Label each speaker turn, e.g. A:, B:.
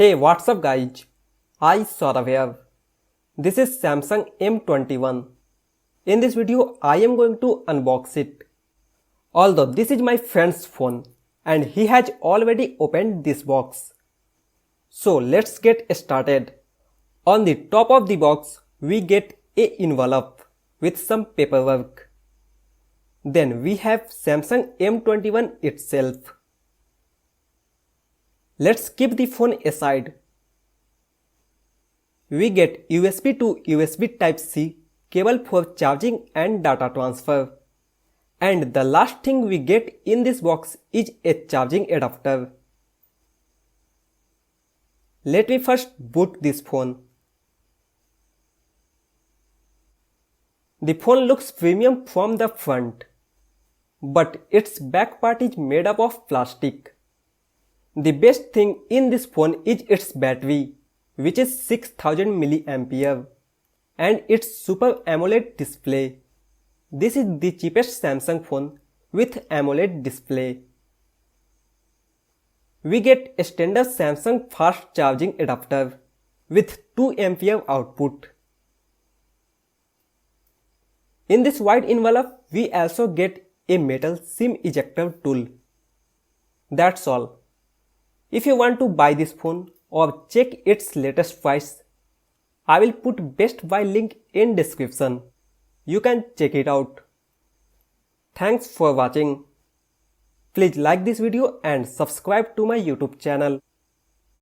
A: Hey, what's up guys? iSaurabh here. This is Samsung M21. In this video, I am going to unbox it. Although this is my friend's phone and he has already opened this box. So let's get started. On the top of the box, we get a envelope with some paperwork. Then we have Samsung M21 itself. Let's keep the phone aside. We get USB to USB Type-C cable for charging and data transfer. And the last thing we get in this box is a charging adapter. Let me first boot this phone. The phone looks premium from the front, but its back part is made up of plastic. The best thing in this phone is its battery, which is 6000 mAh, and its Super AMOLED display. This is the cheapest Samsung phone with AMOLED display. We get a standard Samsung fast charging adapter with 2 ampere output. In this white envelope, we also get a metal SIM ejector tool. That's all. If you want to buy this phone or check its latest price, I will put Best Buy link in description. You can check it out. Thanks for watching. Please like this video and subscribe to my YouTube channel.